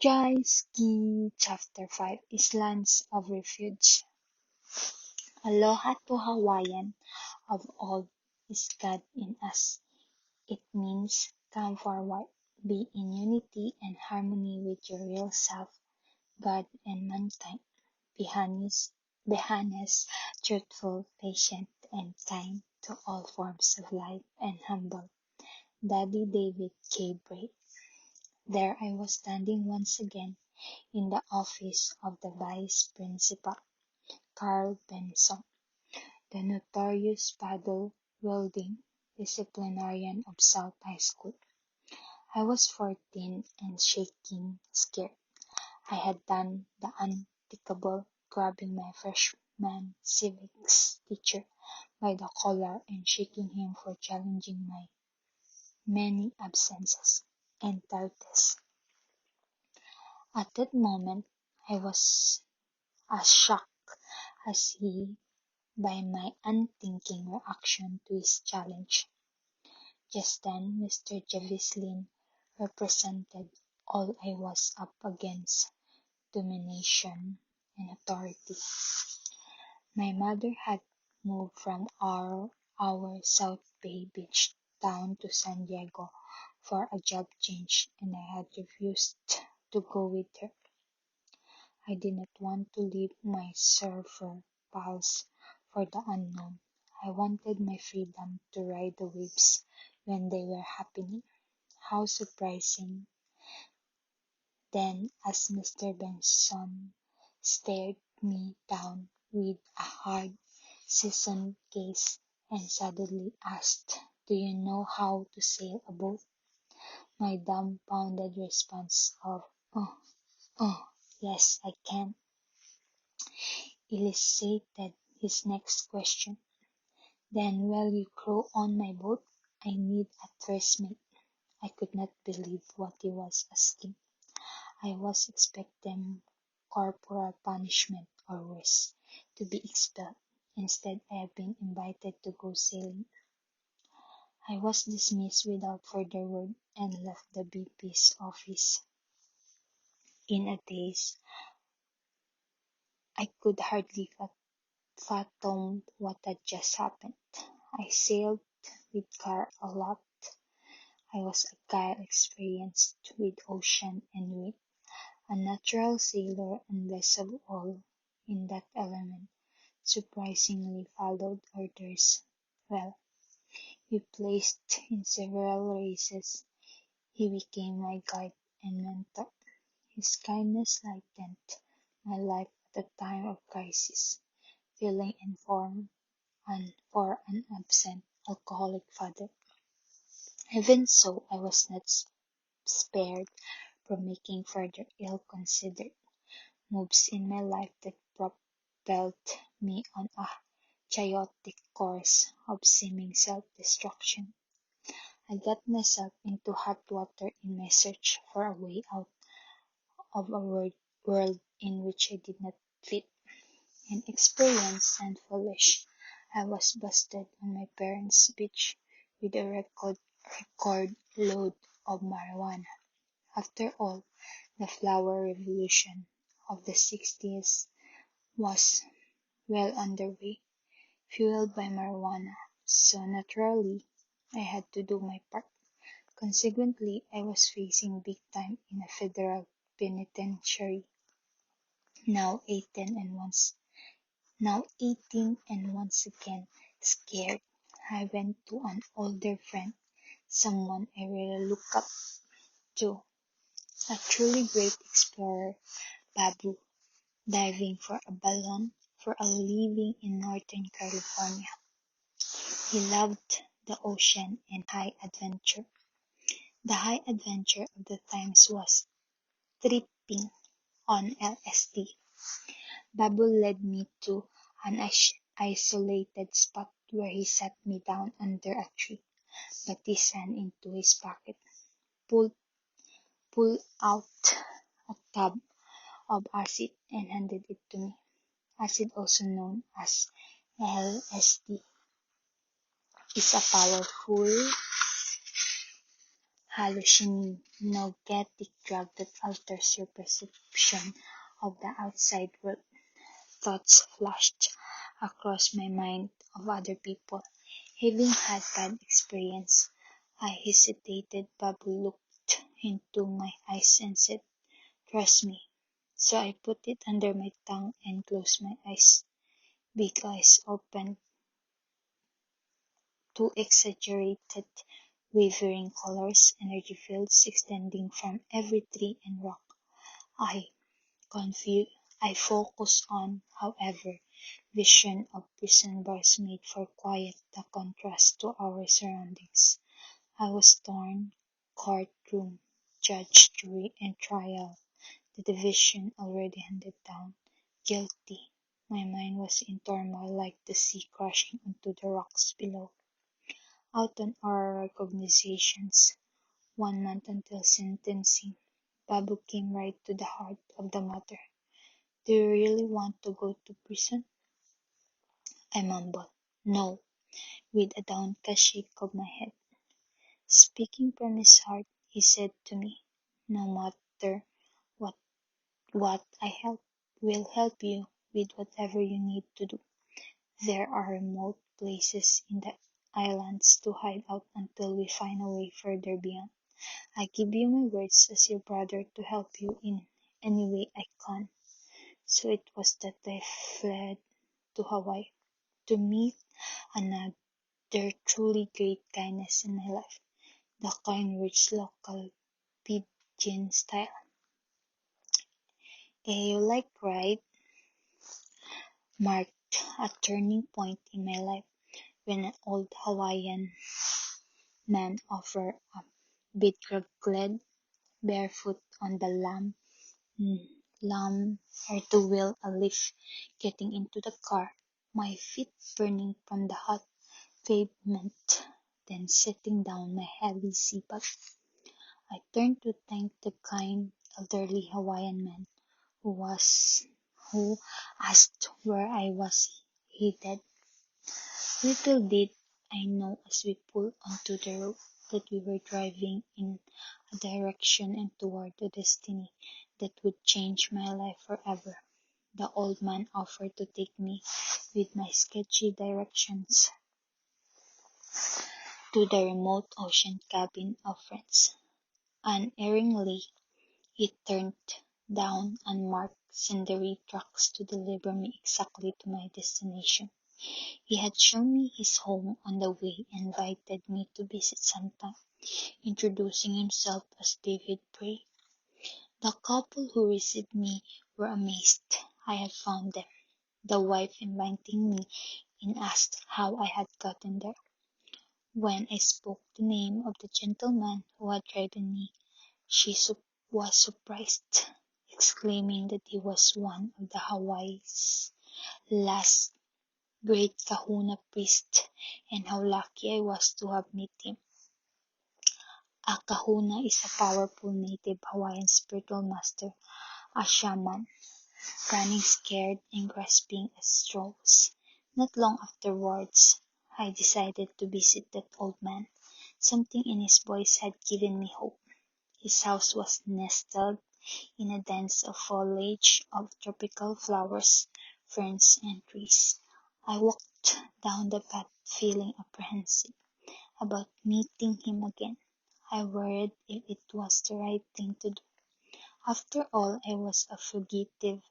Jai Ski Chapter 5 Islands of Refuge. Aloha to Hawaiian of all is God in us. It means come forward, be in unity and harmony with your real self, God and mankind. Be honest, truthful, patient, and kind to all forms of life and humble. Daddy David K. Bray. There I was standing once again in the office of the Vice Principal, Carl Benson, the notorious paddle-wielding disciplinarian of South High School. I was 14 and shaking, scared. I had done the unthinkable, grabbing my freshman civics teacher by the collar and shaking him for challenging my many absences and tardies. At that moment, I was as shocked as he by my unthinking reaction to his challenge. Just then Mr. Javislin represented all I was up against: domination and authority. My mother had moved from our South Bay Beach town to San Diego for a job change, and I had refused to go with her. I did not want to leave my surfer pals for the unknown. I wanted my freedom to ride the waves when they were happening. How surprising, then, as Mr. Benson stared me down with a hard, seasoned gaze and suddenly asked, "Do you know how to sail a boat?" My dumbfounded response of, oh, yes, I can," elicited his next question. "Then will you crow on my boat? I need a first mate." I could not believe what he was asking. I was expecting corporal punishment or worse, to be expelled. Instead, I had been invited to go sailing. I was dismissed without further word and left the BP's office in a daze. I could hardly fathom what had just happened. I sailed with Carl a lot. I was a guy experienced with ocean and wind, a natural sailor and best of all, in that element, surprisingly followed orders well. We placed in several races. He became my guide and mentor. His kindness lightened my life at a time of crisis, filling in form and for an absent alcoholic father. Even so, I was not spared from making further ill-considered moves in my life that propelled me on a chaotic course of seeming self-destruction. I got myself into hot water in my search for a way out of a world in which I did not fit. Inexperienced and foolish, I was busted on my parents' beach with a record load of marijuana. After all, the flower revolution of the 60s was well underway, fueled by marijuana, so naturally I had to do my part. Consequently, I was facing big time in a federal penitentiary. Now 18 and once Now 18 and once again scared, I went to an older friend, someone I really look up to, a truly great explorer, Babu, diving for a balloon for a living in Northern California. He loved the ocean and high adventure. The high adventure of the times was tripping on LSD. Babu led me to an isolated spot where he sat me down under a tree, got his hand into his pocket, pulled, pulled out a tub of acid and handed it to me. Acid, also known as LSD, is a hallucinogenic drug that alters your perception of the outside world. Thoughts flashed across my mind of other people having had bad experience. I hesitated. Babu looked into my eyes and said, "Trust me." So I put it under my tongue and closed my eyes. Big eyes opened, two exaggerated, wavering colors, energy fields extending from every tree and rock. I confused. I focused on, however, vision of prison bars made for quiet, the contrast to our surroundings. I was torn, courtroom, judge, jury, and trial. The division already handed down. Guilty. My mind was in turmoil like the sea crashing onto the rocks below. Out on our recognitions, 1 month until sentencing. Babu came right to the heart of the matter. "Do you really want to go to prison?" I mumbled. "No," with a downcast shake of my head. Speaking from his heart, he said to me, "No matter what, will help you with whatever you need to do. There are remote places in the islands to hide out until we find a way further beyond. I give you my words as your brother to help you in any way I can." So it was that I fled to Hawaii, to meet another truly great kindness in my life, the kind rich local pidgin style. You like right marked a turning point in my life when an old Hawaiian man offered a bedraggled barefoot on the lamb or to wheel a lift getting into the car, my feet burning from the hot pavement, then setting down my heavy sea-bag. I turned to thank the kind, elderly Hawaiian man who asked where I was headed. Little did I know as we pulled onto the road that we were driving in a direction and toward a destiny that would change my life forever. The old man offered to take me with my sketchy directions to the remote ocean cabin of friends. Unerringly, he turned down unmarked cindery tracks to deliver me exactly to my destination. He had shown me his home on the way and invited me to visit sometime, introducing himself as David Bray. The couple who received me were amazed I had found them, the wife inviting me in asked how I had gotten there. When I spoke the name of the gentleman who had driven me, she was surprised, exclaiming that he was one of the Hawaii's last great kahuna priests, and how lucky I was to have met him. A kahuna is a powerful native Hawaiian spiritual master, a shaman, running scared and grasping at straws. Not long afterwards, I decided to visit that old man. Something in his voice had given me hope. His house was nestled in a dense foliage of tropical flowers, ferns, and trees. I walked down the path feeling apprehensive about meeting him again. I worried if it was the right thing to do. After all, I was a fugitive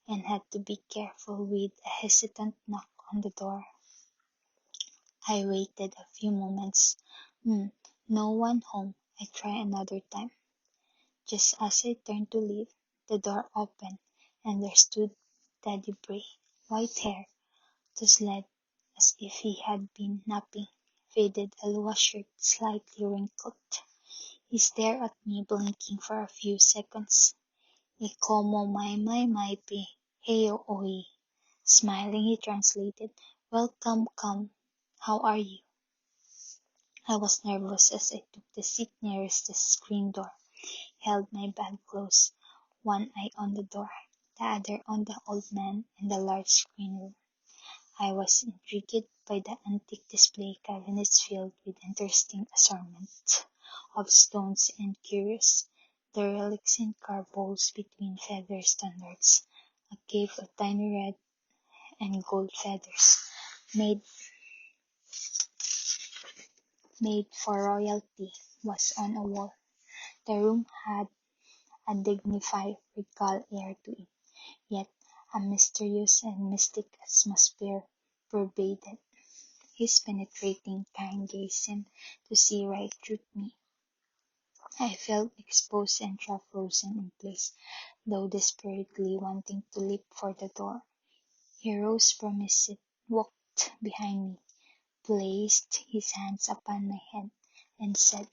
and had to be careful with a hesitant knock on the door. I waited a few moments. No one home. I try another time. Just as I turned to leave, the door opened, and there stood Daddy Bray, white hair, tousled as if he had been napping, faded Aloha shirt slightly wrinkled. He stared at me, blinking for a few seconds. "Ikomo mai pe, heyo oi." Smiling, he translated, "Welcome, come. How are you?" I was nervous as I took the seat nearest the screen door, held my bag close, one eye on the door, the other on the old man and the large screen room. I was intrigued by the antique display cabinets filled with interesting assortment of stones and curios, the relics and carved bowls between feather standards, a cave of tiny red and gold feathers, made made for royalty, was on a wall. The room had a dignified, regal air to it, yet a mysterious and mystic atmosphere pervaded. His penetrating, kind gaze seemed to see right through me. I felt exposed and half-frozen in place, though desperately wanting to leap for the door. He rose from his seat, walked behind me, placed his hands upon my head, and said,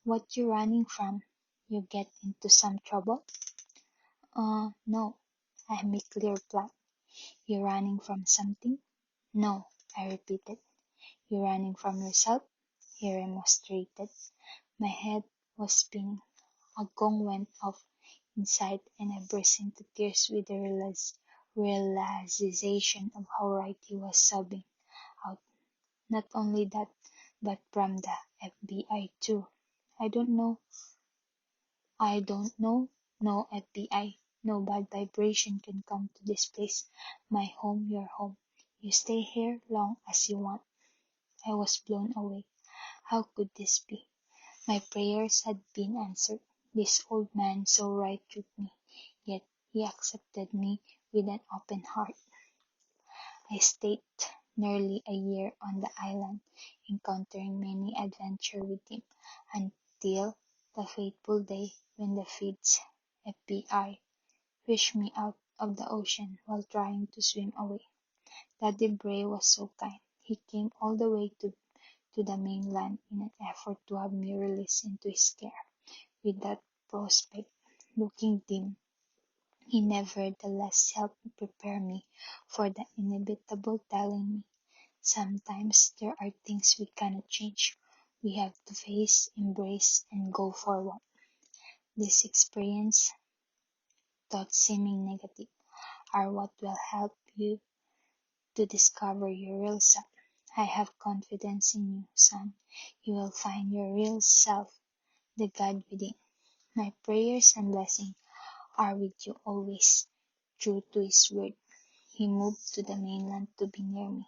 "What you running from? You get into some trouble?" No," I meekly replied. "You running from something?" "No," I repeated. "You running from yourself?" he remonstrated. My head was spinning. A gong went off inside, and I burst into tears with the realization of how right he was sobbing out. Not only that, but from the FBI too. I don't know. No FBI. No bad vibration can come to this place. My home, your home. You stay here long as you want. I was blown away. How could this be? My prayers had been answered. This old man so right with me, yet he accepted me with an open heart. I stayed nearly a year on the island, encountering many adventures with him, until the fateful day when the Fed's FBI fished me out of the ocean while trying to swim away. Daddy Bray was so kind. He came all the way to the mainland in an effort to have me released into his care. With that prospect looking dim, he nevertheless helped prepare me for the inevitable, telling me, "Sometimes there are things we cannot change. We have to face, embrace, and go forward." This experience, thoughts seeming negative, are what will help you to discover your real self. I have confidence in you, son. You will find your real self, the God within. My prayers and blessings are with you always. True to his word, he moved to the mainland to be near me,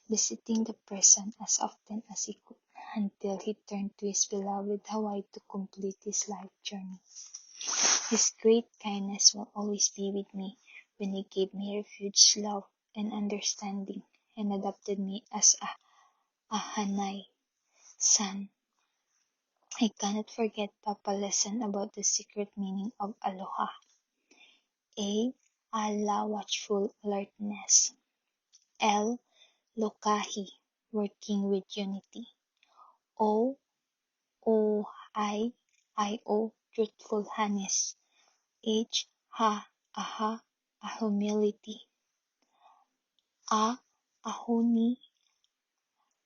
visiting the prison as often as he could, until he turned to his beloved Hawaii to complete his life journey. His great kindness will always be with me when he gave me refuge, love, and understanding, and adopted me as a Hanai son. I cannot forget Papa's lesson about the secret meaning of aloha. A. Allah watchful alertness. L. Lokahi working with unity. O. O truthfulness. H. Aha a humility. A. Ahoni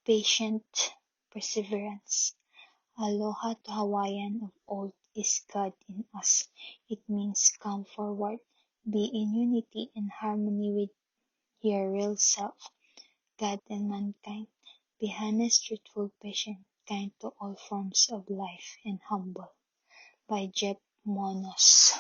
patient perseverance. Aloha to Hawaiian of old is God in us. It means come forward, be in unity and harmony with your real self, God and mankind. Be honest, truthful, patient, kind to all forms of life, and humble. By Jeff Monos.